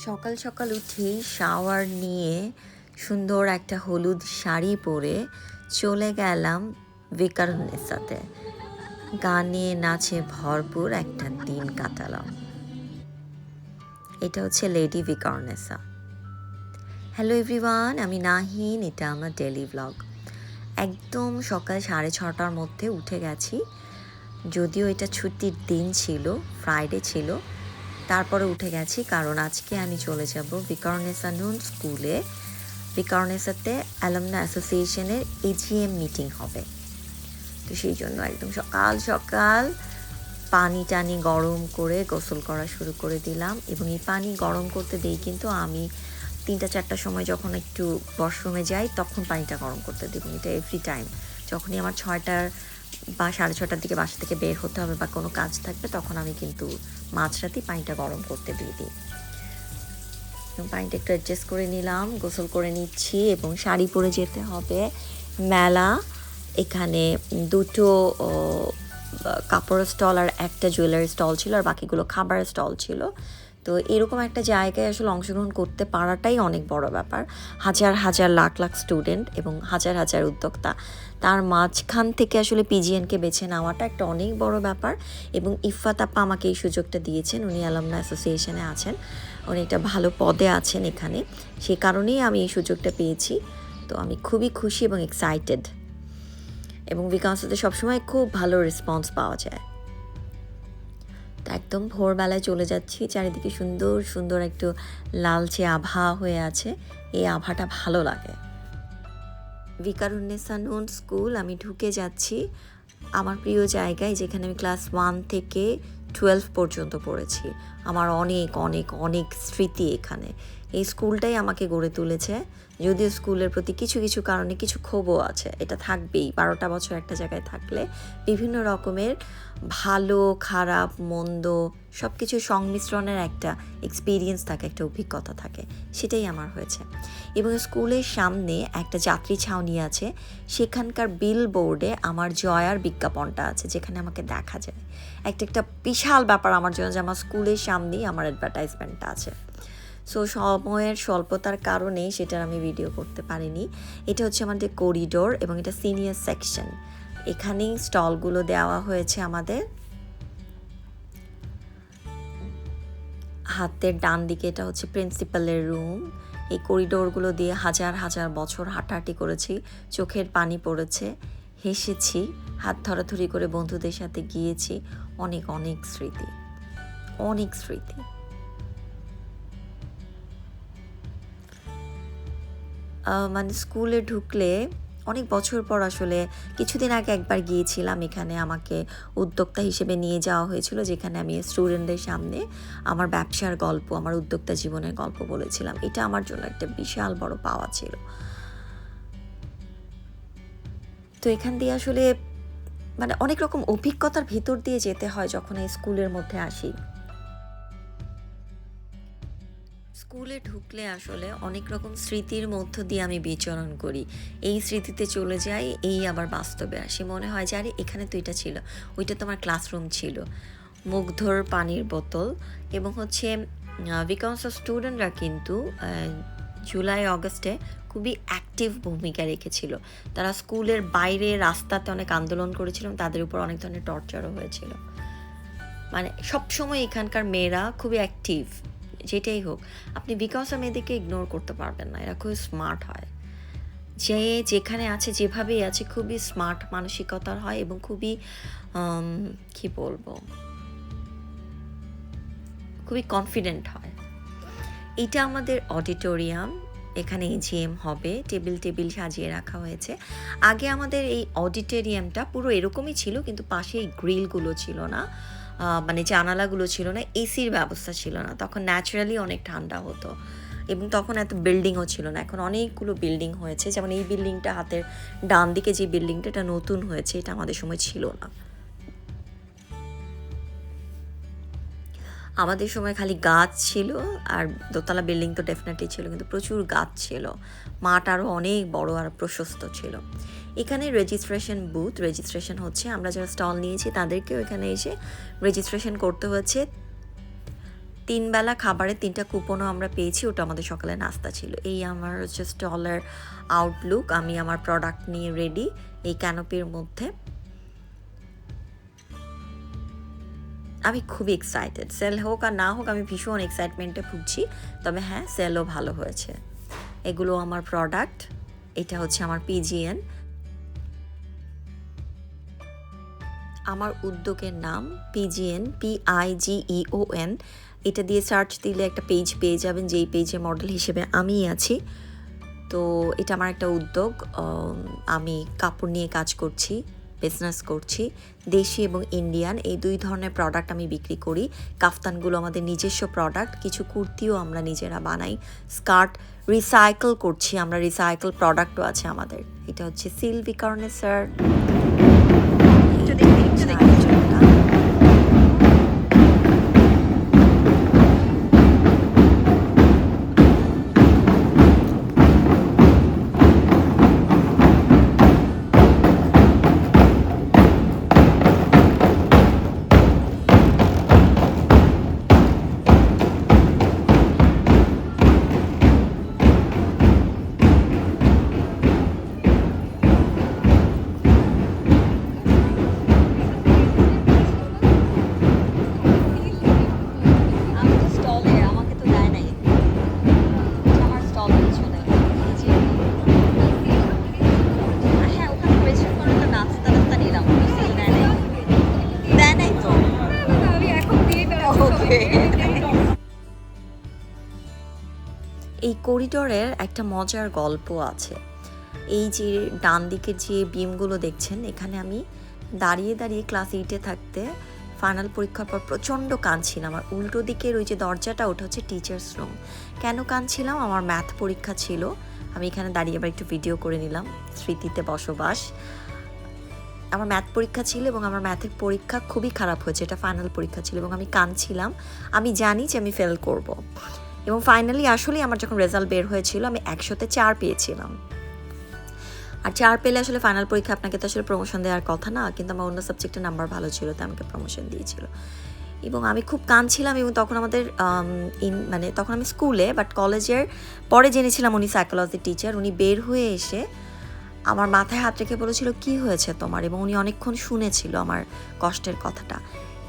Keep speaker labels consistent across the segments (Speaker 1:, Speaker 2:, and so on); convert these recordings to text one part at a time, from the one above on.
Speaker 1: সকাল সকাল উঠেই শাওয়ার নিয়ে সুন্দর একটা হলুদ শাড়ি পরে চলে গেলাম ভিকারুননিসাতে। গানে নাচে ভরপুর একটা দিন কাটালাম। এটা হচ্ছে লেডি ভিকারুননিসা। হ্যালো এভরিওয়ান, আমি নাহিন, এটা আমার ডেইলি ব্লগ। একদম সকাল 6:30টার মধ্যে উঠে গেছি। যদিও এটা ছুটির দিন ছিল, ফ্রাইডে ছিল, তারপরে উঠে গেছি কারণ আজকে আমি চলে যাব ভিকারুননিসা নুন স্কুলে। ভিকারুননিসাতে অ্যালামনা অ্যাসোসিয়েশনের এজিএম মিটিং হবে, তো সেই জন্য একদম সকাল সকাল পানি টানি গরম করে গোসল করা শুরু করে দিলাম। এবং এই পানি গরম করতে দিই কিন্তু আমি 3টা-4টার সময় যখন একটু ওয়াশরুমে যাই তখন পানিটা গরম করতে দিই। এটা এভরি টাইম যখনই আমার 6টার বা 6:30টার দিকে বাসা থেকে বের হতে হবে বা কোনো কাজ থাকবে তখন আমি কিন্তু মাঝরাতেই পানিটা গরম করতে দিয়ে দিই। এবং পানিটা একটু অ্যাডজাস্ট করে নিলাম, গোসল করে নিচ্ছি এবং শাড়ি পরে যেতে হবে মেলা। এখানে দুটো কাপড়ের স্টল আর একটা জুয়েলারি স্টল ছিল, আর বাকিগুলো খাবারের স্টল ছিল। তো এরকম একটা জায়গায় আসলে অংশগ্রহণ করতে পারাটাই অনেক বড় ব্যাপার। হাজার হাজার লাখ লাখ স্টুডেন্ট এবং হাজার হাজার উদ্যোক্তা, তার মাঝখান থেকে আসলে পিজিএনকে বেছে নেওয়াটা একটা অনেক বড় ব্যাপার। এবং ইফফাত আপা আমাকে এই সুযোগটা দিয়েছেন, উনি অ্যালামনা অ্যাসোসিয়েশনে আছেন, উনি একটা ভালো পদে আছেন এখানে, সে কারণেই আমি এই সুযোগটা পেয়েছি। তো আমি খুবই খুশি এবং এক্সাইটেড। এবং ভিকারুননিসাতে সবসময় খুব ভালো রেসপন্স পাওয়া যায়। তো একদম ভোরবেলায় চলে যাচ্ছি, চারিদিকে সুন্দর সুন্দর একটু লালচে আভা হয়ে আছে, এই আভাটা ভালো লাগে। ভিকারুননিসা নুন স্কুল, আমি ঢুকে যাচ্ছি আমার প্রিয় জায়গায়, যেখানে আমি ক্লাস 1 থেকে 12 পর্যন্ত পড়েছি। আমার অনেক অনেক অনেক স্মৃতি এখানে। এই স্কুলটাই আমাকে গড়ে তুলেছে। যদিও স্কুলের প্রতি কিছু কিছু কারণে কিছু ক্ষোভও আছে, এটা থাকবেই। 12টা বছর একটা জায়গায় থাকলে বিভিন্ন রকমের ভালো খারাপ মন্দ সব কিছু সংমিশ্রণের একটা এক্সপিরিয়েন্স থাকে, একটা অভিজ্ঞতা থাকে, সেটাই আমার হয়েছে। এবং স্কুলের সামনে একটা যাত্রী ছাউনি আছে, সেখানকার বিল বোর্ডে আমার জয়ার বিজ্ঞাপনটা আছে, যেখানে আমাকে দেখা যায়। একটা বিশাল ব্যাপার আমার জন্য যে আমার স্কুলের সামনেই আমার অ্যাডভার্টাইজমেন্টটা আছে। সো সময়ের স্বল্পতার কারণে সেটার আমি ভিডিও করতে পারিনি। এটা হচ্ছে আমাদের করিডোর এবং এটা সিনিয়র সেকশন। এখানেই স্টলগুলো দেওয়া হয়েছে আমাদের। হাতের ডান দিকে এটা হচ্ছে প্রিন্সিপালের রুম। এই করিডোরগুলো দিয়ে হাজার হাজার বছর হাঁটাহাঁটি করেছি, চোখের পানি পড়েছে, হেসেছি, হাত ধরাধরি করে বন্ধুদের সাথে গিয়েছি। অনেক অনেক স্মৃতি, অনেক স্মৃতি। মানে স্কুলে ঢুকলে অনেক বছর পর আসলে কিছুদিন আগে একবার গিয়েছিলাম, এখানে আমাকে উদ্যোক্তা হিসেবে নিয়ে যাওয়া হয়েছিল, যেখানে আমি স্টুডেন্টদের সামনে আমার ব্যবসার গল্প, আমার উদ্যোক্তা জীবনের গল্প বলেছিলাম। এটা আমার জন্য একটা বিশাল বড় পাওয়া ছিল। তো এখান দিয়ে আসলে মানে অনেক রকম অভিজ্ঞতার ভিতর দিয়ে যেতে হয় যখন এই স্কুলের মধ্যে আসি। স্কুলে ঢুকলে আসলে অনেক রকম স্মৃতির মধ্য দিয়ে আমি বিচরণ করি। এই স্মৃতিতে চলে যাই, এই আবার বাস্তবে আসি। মনে হয় যে আরে এখানে তো এটা ছিল, ওইটা তো আমার ক্লাসরুম ছিল। মুগ্ধর পানির বোতল। এবং হচ্ছে ভিকারুননিসা স্টুডেন্টরা কিন্তু জুলাই অগস্টে খুবই অ্যাক্টিভ ভূমিকা রেখেছিল। তারা স্কুলের বাইরে রাস্তাতে অনেক আন্দোলন করেছিল, তাদের উপর অনেক ধরনের টর্চারও হয়েছিল। মানে সবসময় এখানকার মেয়েরা খুবই অ্যাক্টিভ। যেটাই হোক, আপনি ভিকারুননিসা মেয়েদেরকে ইগনোর করতে পারবেন না, এরা খুবই স্মার্ট হয়। যে যেখানে আছে যেভাবেই আছে খুবই স্মার্ট মানসিকতার হয় এবং খুবই কি বলবো, খুবই কনফিডেন্ট হয়। এটা আমাদের অডিটোরিয়াম, এখানে এজিএম হবে, টেবিল টেবিল সাজিয়ে রাখা হয়েছে। আগে আমাদের এই অডিটোরিয়ামটা পুরো এরকমই ছিল, কিন্তু পাশে এই গ্রিলগুলো ছিল না, মানে জানালাগুলো ছিল না, এসির ব্যবস্থা ছিল না। তখন ন্যাচারালি অনেক ঠান্ডা হতো এবং তখন এত বিল্ডিংও ছিল না। এখন অনেকগুলো বিল্ডিং হয়েছে, যেমন এই বিল্ডিংটা হাতের ডান দিকে যে বিল্ডিংটা, এটা নতুন হয়েছে, এটা আমাদের সময় ছিল না। আমাদের সময় খালি গাছ ছিল, আর দোতলা বিল্ডিং তো ডেফিনেটলি ছিল, কিন্তু প্রচুর গাছ ছিল। মাঠ আরও অনেক বড় আর প্রশস্ত ছিল। এখানে রেজিস্ট্রেশন বুথ, রেজিস্ট্রেশন হচ্ছে, আমরা যারা স্টল নিয়েছি তাদেরকেও এখানে এসে রেজিস্ট্রেশন করতে হচ্ছে 3 বেলা খাবারের 3টা কুপনও আমরা পেয়েছি, ওটা আমাদের সকালে নাস্তা ছিল। এই আমার হচ্ছে স্টলের আউটলুক। আমি আমার প্রোডাক্ট নিয়ে রেডি এই ক্যানোপির মধ্যে। আমি খুবই এক্সাইটেড, সেল হোক আর না হোক আমি ভীষণ এক্সাইটমেন্টে ভুগছি। তবে হ্যাঁ, সেলও ভালো হয়েছে। এগুলো আমার প্রোডাক্ট। এটা হচ্ছে আমার পিজিএন। আমার উদ্যোগের নাম পিজিএন, PIGEON। এটা দিয়ে সার্চ দিলে একটা পেজ পেয়ে যাবেন, যেই পেজে মডেল হিসেবে আমিই আছি। তো এটা আমার একটা উদ্যোগ। আমি কাপড় নিয়ে কাজ করছি, বিজনেস করছি। দেশি এবং ইন্ডিয়ান এই 2 ধরনের প্রোডাক্ট আমি বিক্রি করি। কাফতানগুলো আমাদের নিজস্ব প্রোডাক্ট, কিছু কুর্তিও আমরা নিজেরা বানাই। স্কার্ট রিসাইকেল করছি আমরা, রিসাইকেল প্রোডাক্টও আছে আমাদের। এটা হচ্ছে সিলভি কর্নেসার। এই করিডোরের একটা মজার গল্প আছে। এই যে ডান দিকের যে বিমগুলো দেখছেন, এখানে আমি দাঁড়িয়ে দাঁড়িয়ে ক্লাস 8-এ থাকতে ফাইনাল পরীক্ষার পর প্রচণ্ড কাঁদছিলাম। আর উল্টো দিকের ওই যে দরজাটা, ওটা হচ্ছে টিচার্স রুম। কেন কাঁদছিলাম? আমার ম্যাথ পরীক্ষা ছিল। আমি এখানে দাঁড়িয়ে আবার একটু ভিডিও করে নিলাম, স্মৃতিতে বসবাস। আমার ম্যাথ পরীক্ষা ছিল এবং আমার ম্যাথের পরীক্ষা খুবই খারাপ হয়েছে। এটা ফাইনাল পরীক্ষা ছিল এবং আমি কাঁদছিলাম। আমি জানি যে আমি ফেল করব। এবং ফাইনালি আসলেই আমার যখন রেজাল্ট বের হয়েছিল, আমি 100-তে 4 পেয়েছিলাম। আর 4 পেলে আসলে ফাইনাল পরীক্ষা আপনাকে তো আসলে প্রমোশন দেওয়ার কথা না, কিন্তু আমার অন্য সাবজেক্টের নাম্বার ভালো ছিল, তাই আমাকে প্রমোশন দিয়েছিল। এবং আমি খুব কাঁদছিলাম। এবং তখন আমাদের মানে তখন আমি স্কুলে, বাট কলেজের পরে জেনেছিলাম উনি সাইকোলজি টিচার। উনি বের হয়ে এসে আমার মাথায় হাত রেখে বলেছিল, কি হয়েছে তোমার? এবং উনি অনেকক্ষণ শুনেছিল আমার কষ্টের কথাটা।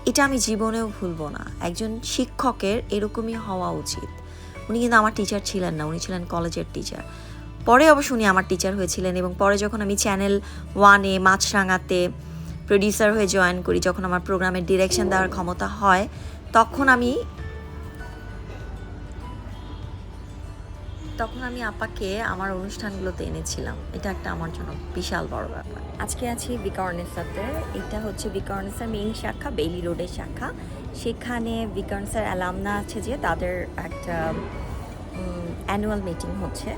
Speaker 1: এটা আমি জীবনেও ভুলবো না। একজন শিক্ষকের এরকমই হওয়া উচিত। উনি কিন্তু আমার টিচার ছিলেন না, উনি ছিলেন কলেজের টিচার। পরে অবশ্য উনি আমার টিচার হয়েছিলেন। এবং পরে যখন আমি চ্যানেল 1-এ মাছরাঙাতে প্রডিউসার হয়ে জয়েন করি, যখন আমার প্রোগ্রামের ডিরেকশন দেওয়ার ক্ষমতা হয়, তখন আমি আপাকে আমার অনুষ্ঠানগুলোতে এনেছিলাম। এটা একটা আমার জন্য বিশাল বড় ব্যাপার। আজকে আছি ভিকারনেসাতে। এটা হচ্ছে ভিকারনেসার মেইন শাখা, বেইলি রোডের শাখা। সেখানে ভিকারনেসার অ্যালামনা আছে, যে তাদের একটা অ্যানুয়াল মিটিং হচ্ছে।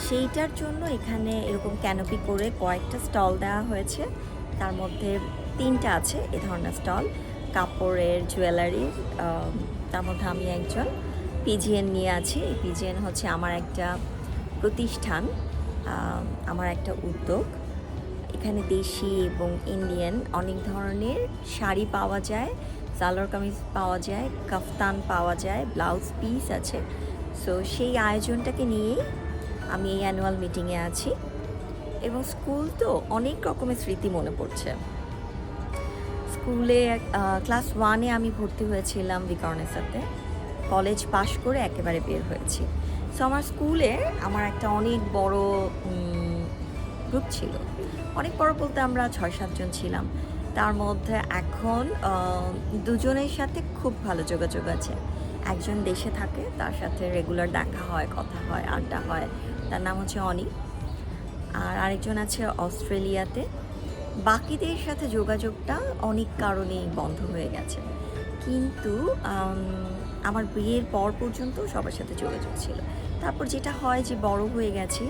Speaker 1: সেইটার জন্য এখানে এরকম ক্যানোপি করে কয়েকটা স্টল দেওয়া হয়েছে। তার মধ্যে 3টা আছে এ ধরনের স্টল, কাপড়ের, জুয়েলারির। তার মধ্যে আমি একজন পিজিএন নিয়ে আছি। এই পিজিএন হচ্ছে আমার একটা প্রতিষ্ঠান, আমার একটা উদ্যোগ। এখানে দেশি এবং ইন্ডিয়ান অনেক ধরনের শাড়ি পাওয়া যায়, সালোয়ার কামিজ পাওয়া যায়, কাফতান পাওয়া যায়, ব্লাউজ পিস আছে। সো সেই আয়োজনটাকে নিয়েই আমি এই অ্যানুয়াল মিটিংয়ে আছি। এবং স্কুল তো অনেক রকমের স্মৃতি মনে পড়ছে। স্কুলে ক্লাস 1-এ আমি ভর্তি হয়েছিলাম ভিকারনেসাতে। কলেজ পাশ করে একেবারে বের হয়েছি। সো আমার স্কুলে আমার একটা অনেক বড় গ্রুপ ছিল। অনেক বড় বলতে আমরা 6-7 জন ছিলাম। তার মধ্যে এখন 2 জনের সাথে খুব ভালো যোগাযোগ আছে। একজন দেশে থাকে, তার সাথে রেগুলার দেখা হয়, কথা হয়, আড্ডা হয়। তার নাম হচ্ছে অনি। আর আরেকজন আছে অস্ট্রেলিয়াতে। বাকিদের সাথে যোগাযোগটা অনেক কারণেই বন্ধ হয়ে গেছে। কিন্তু আমার বিয়ের পর পর্যন্ত সবার সাথে যোগাযোগ ছিল। তারপর যেটা হয় যে বড় হয়ে গেছি,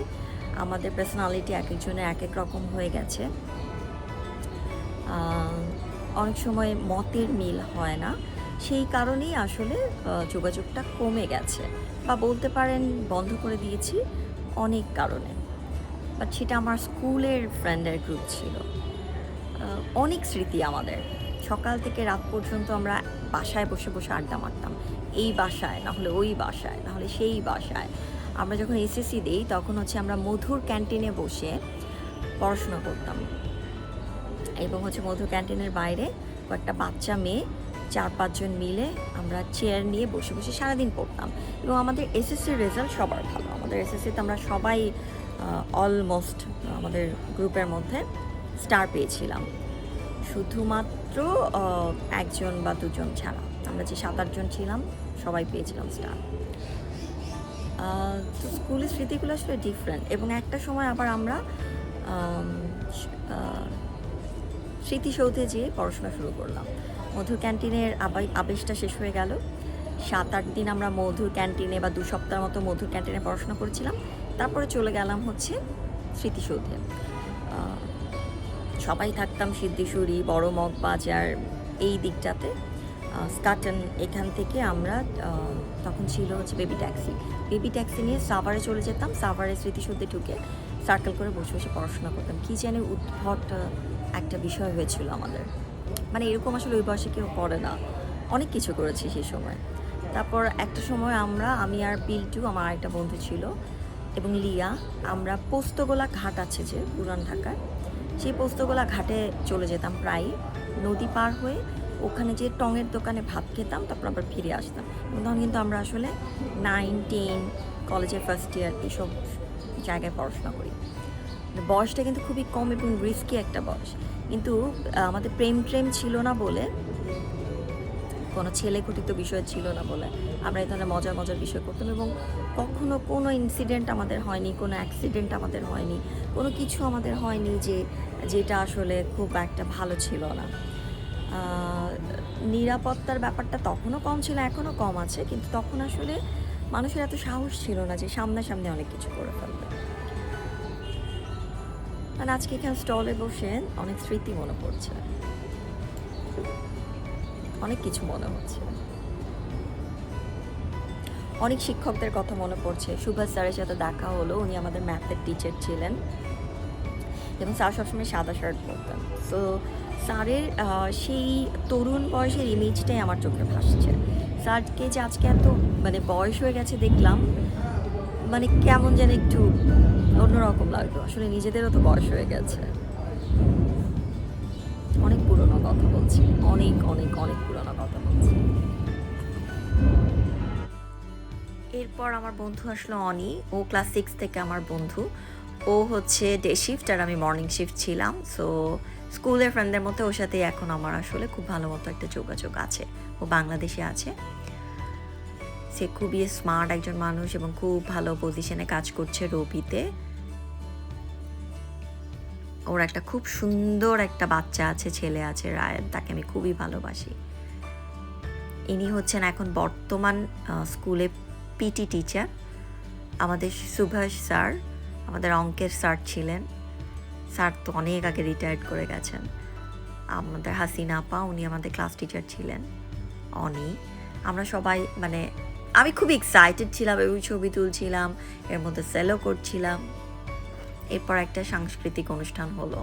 Speaker 1: আমাদের পার্সোনালিটি এক একজনের এক এক রকম হয়ে গেছে। অনেক সময় মতের মিল হয় না, সেই কারণেই আসলে যোগাযোগটা কমে গেছে, বা বলতে পারেন বন্ধ করে দিয়েছি অনেক কারণে। বাট সেটা আমার স্কুলের ফ্রেন্ডের গ্রুপ ছিল। অনেক স্মৃতি আমাদের। সকাল থেকে রাত পর্যন্ত আমরা বাসায় বসে বসে আড্ডা মারতাম। এই বাসায়, না হলে ওই বাসায়, না হলে সেই বাসায়। আমরা যখন এসএসসি দিই তখন হচ্ছে আমরা মধুর ক্যান্টিনে বসে পড়াশোনা করতাম, এবং হচ্ছে মধুর ক্যান্টিনের বাইরে কয়েকটা বাচ্চা মেয়ে 4-5 জন মিলে আমরা চেয়ার নিয়ে বসে বসে সারাদিন পড়তাম। এবং আমাদের এসএসসির রেজাল্ট সবার ভালো। আমাদের এসএসসিতে আমরা সবাই অলমোস্ট আমাদের গ্রুপের মধ্যে স্টার পেয়েছিলাম, শুধুমাত্র 1 জন বা 2 জন ছাড়া। আমরা যে 7-8 জন ছিলাম সবাই পেয়েছিলাম স্টার। তো স্কুলের স্মৃতিগুলো আসলে ডিফারেন্ট। এবং একটা সময় আবার আমরা স্মৃতিসৌধে যেয়ে পড়াশোনা শুরু করলাম। মধুর ক্যান্টিনের আবেশটা শেষ হয়ে গেল। 7-8 দিন আমরা মধুর ক্যান্টিনে বা 2 সপ্তাহের মতো মধুর ক্যান্টিনে পড়াশোনা করেছিলাম। তারপরে চলে গেলাম হচ্ছে স্মৃতিসৌধে। সবাই থাকতাম সিদ্ধেশ্বরী, বড় মগবাজার এই দিকটাতে। স্কাটন, এখান থেকে আমরা তখন ছিল হচ্ছে বেবি ট্যাক্সি নিয়ে সাভারে চলে যেতাম। সাভারে স্মৃতিসৌধে ঢুকে সার্কেল করে বসে বসে পড়াশোনা করতাম। কী জানি উদ্ভট একটা বিষয় হয়েছিল আমাদের, মানে এরকম আসলে ওই বয়সে কেউ পড়ে না। অনেক কিছু করেছি সেই সময়। তারপর একটা সময় আমি আর পিল্টু, আমার আরেকটা বন্ধু ছিল, এবং লিয়া, আমরা পোস্তগোলা ঘাট আছে যে পুরান ঢাকায়, সেই পোস্তগোলা ঘাটে চলে যেতাম প্রায়, নদী পার হয়ে ওখানে যে টঙের দোকানে ভাত খেতাম, তারপর আবার ফিরে আসতাম। এবং তখন কিন্তু আমরা আসলে 9-10 কলেজের ফার্স্ট ইয়ার এইসব জায়গায় পড়াশোনা করি। বয়সটা কিন্তু খুবই কম এবং রিস্কি একটা বয়স। কিন্তু আমাদের প্রেম ছিল না বলে, কোনো ছেলে ঘটিত বিষয় ছিল না বলে আমরা এই ধরনের মজার বিষয় করতাম। এবং কখনো কোনো ইনসিডেন্ট আমাদের হয়নি, কোনো অ্যাক্সিডেন্ট আমাদের হয়নি, কোনো কিছু আমাদের হয়নি যেটা আসলে খুব একটা ভালো ছিল না। নিরাপত্তার ব্যাপারটা তখনও কম ছিল, এখনও কম আছে, কিন্তু তখন আসলে মানুষের এত সাহস ছিল না যে সামনাসামনি অনেক কিছু করে ফেলবে। মানে আজকে এখানে স্টলে বসে অনেক স্মৃতি মনে পড়ছে, অনেক কিছু মনে হচ্ছে, অনেক শিক্ষকদের কথা মনে পড়ছে। সুভাষ স্যারের সাথে দেখা হলো, উনি আমাদের ম্যাথের টিচার ছিলেন এবং স্যার সবসময় সাদা শার্ট পরতেন। সো স্যারের সেই তরুণ বয়সের ইমেজটাই আমার চোখে ভাসছে। স্যারকে যে আজকে এত মানে বয়স হয়ে গেছে দেখলাম, মানে কেমন যেন একটু অন্যরকম লাগতো। আসলে নিজেদেরও তো বয়স হয়ে গেছে। অনেক পুরনো কথা বলছি, অনেক পুরনো কথা বলছি। এরপর আমার বন্ধু আসলো অনি, ও ক্লাস 6 থেকে আমার বন্ধু। ও হচ্ছে ডে শিফট আর আমি মর্নিং শিফট ছিলাম। সো স্কুলের ফ্রেন্ডদের মধ্যে ওর সাথে এখন আমার আসলে খুব ভালো মতো একটা যোগাযোগ আছে। ও বাংলাদেশে আছে। সে খুবই স্মার্ট একজন মানুষ এবং খুব ভালো পজিশনে কাজ করছে রবিতে। ওর একটা খুব সুন্দর একটা বাচ্চা আছে, ছেলে আছে রায়ান, তাকে আমি খুবই ভালোবাসি। ইনি হচ্ছেন এখন বর্তমান স্কুলে পিটি টিচার। আমাদের সুভাষ স্যার, আমাদের অঙ্কের স্যার ছিলেন। স্যার তো অনেক আগে রিটায়ার্ড করে গেছেন। আমাদের হাসিনা আপা, উনি আমাদের ক্লাস টিচার ছিলেন। অনি, আমরা সবাই মানে আমি খুব এক্সাইটেড ছিলাম এবং ছবি তুলছিলাম, এর মধ্যে সেলও করছিলাম। এরপর একটা সাংস্কৃতিক অনুষ্ঠান হলো।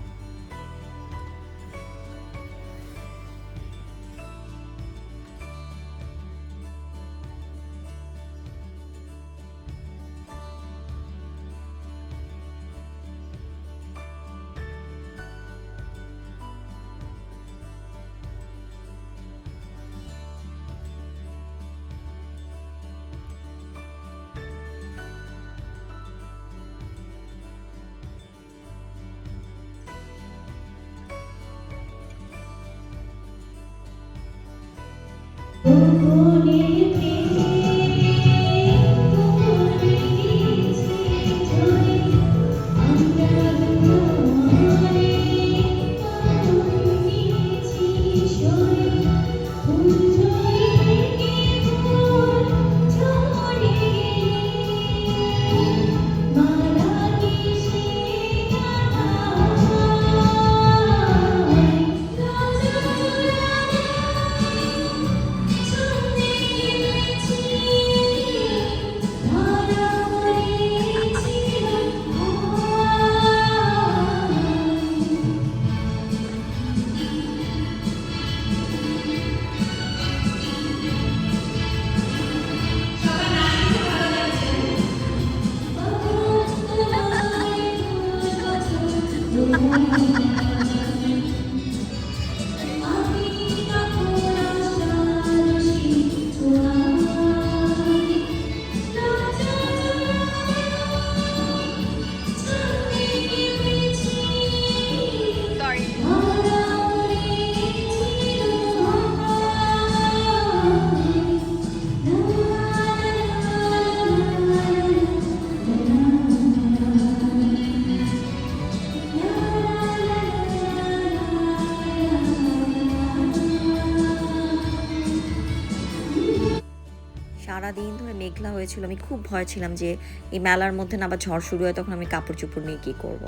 Speaker 1: মেলা হয়েছিল, আমি খুব ভয় ছিলাম যে এই মেলার মধ্যে না আবার ঝড় শুরু হয়, তখন আমি কাপড় চোপড় নিয়ে কী করব।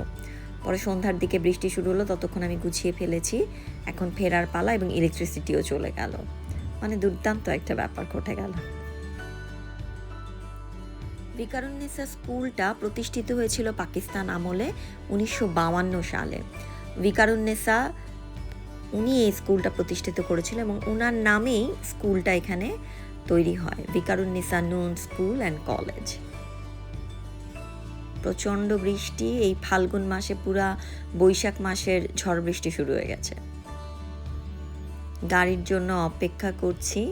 Speaker 1: পরে সন্ধ্যার দিকে বৃষ্টি শুরু হলো, ততক্ষণ আমি গুছিয়ে ফেলেছি। এখন ফেরার পালা, এবং ইলেকট্রিসিটিও চলে গেল। মানে দুর্দান্ত একটা ব্যাপার ঘটে গেল। ভিকারুন্নিসা স্কুলটা প্রতিষ্ঠিত হয়েছিল পাকিস্তান আমলে 1952 সালে। ভিকারুন্নিসা উনি এই স্কুলটা প্রতিষ্ঠিত করেছিল এবং ওনার নামেই স্কুলটা এখানে তৈরি হয়, ভিকারুন্নিসা নুন স্কুল অ্যান্ড কলেজ। প্রচণ্ড বৃষ্টি, এই ফাল্গুন মাসে পুরা বৈশাখ মাসের ঝড় বৃষ্টি শুরু হয়ে গেছে। গাড়ির জন্য অপেক্ষা করছি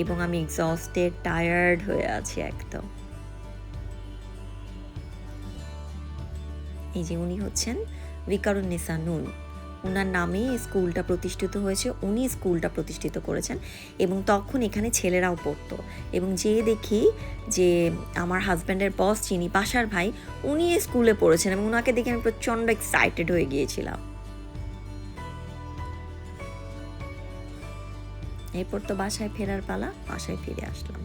Speaker 1: এবং আমি এক্সস্টেড, টায়ার্ড হয়ে আছি একদম। এই যে উনি হচ্ছেন ভিকারুন্নিসা নুন, ওনার নামেই স্কুলটা প্রতিষ্ঠিত হয়েছে, উনি স্কুলটা প্রতিষ্ঠিত করেছেন এবং তখন এখানে ছেলেরাও পড়তো। এবং যেয়ে দেখি যে আমার হাজব্যান্ডের বস যিনি, পাশার ভাই, উনি এই স্কুলে পড়েছেন এবং ওনাকে দেখে আমি প্রচণ্ড এক্সাইটেড হয়ে গিয়েছিলাম। এরপর তো বাসায় ফেরার পালা, বাসায় ফিরে আসলাম।